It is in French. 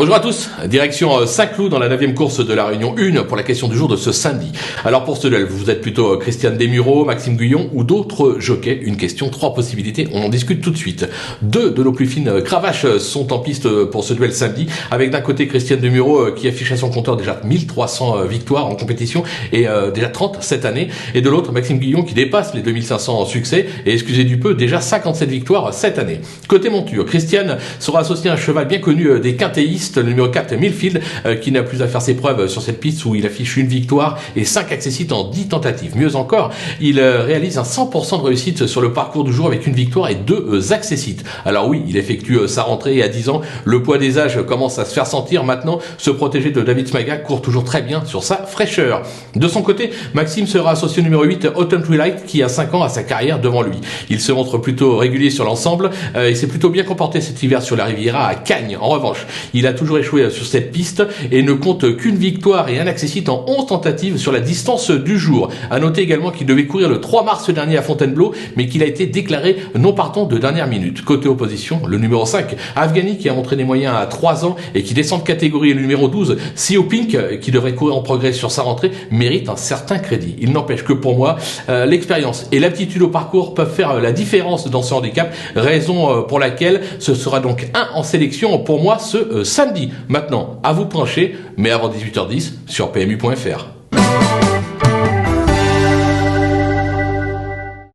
Bonjour à tous, direction Saint-Cloud dans la 9e course de la Réunion 1 pour la question du jour de ce samedi. Alors pour ce duel, vous êtes plutôt Christiane Desmureaux, Maxime Guyon ou d'autres jockeys? Une question, 3 possibilités, on en discute tout de suite. 2 de nos plus fines cravaches sont en piste pour ce duel samedi, avec d'un côté Christiane Desmureaux qui affiche à son compteur déjà 1300 victoires en compétition et déjà 30 cette année, et de l'autre Maxime Guyon qui dépasse les 2500 succès et excusez du peu déjà 57 victoires cette année. Côté monture, Christiane sera associée à un cheval bien connu des quintéistes, le numéro 4 Millfield, qui n'a plus à faire ses preuves sur cette piste où il affiche une victoire et 5 accessites en 10 tentatives. Mieux encore, il réalise un 100% de réussite sur le parcours du jour avec une victoire et 2 accessites. Alors oui, il effectue sa rentrée et à 10 ans, le poids des âges commence à se faire sentir. Maintenant, ce protégé de David Smaga court toujours très bien sur sa fraîcheur. De son côté, Maxime sera associé au numéro 8 Autumn Twilight qui a 5 ans à sa carrière devant lui. Il se montre plutôt régulier sur l'ensemble et s'est plutôt bien comporté cet hiver sur la Riviera à Cagnes. En revanche, il a toujours échoué sur cette piste et ne compte qu'une victoire et un accessite en 11 tentatives sur la distance du jour. À noter également qu'il devait courir le 3 mars dernier à Fontainebleau, mais qu'il a été déclaré non partant de dernière minute. Côté opposition, le numéro 5, Afghani, qui a montré des moyens à 3 ans et qui descend de catégorie, et le numéro 12, Sea Pink, qui devrait courir en progrès sur sa rentrée, mérite un certain crédit. Il n'empêche que pour moi, l'expérience et l'aptitude au parcours peuvent faire la différence dans ce handicap, raison pour laquelle ce sera donc un en sélection pour moi ce samedi. Maintenant, à vous de trancher, mais avant 18h10 sur PMU.fr.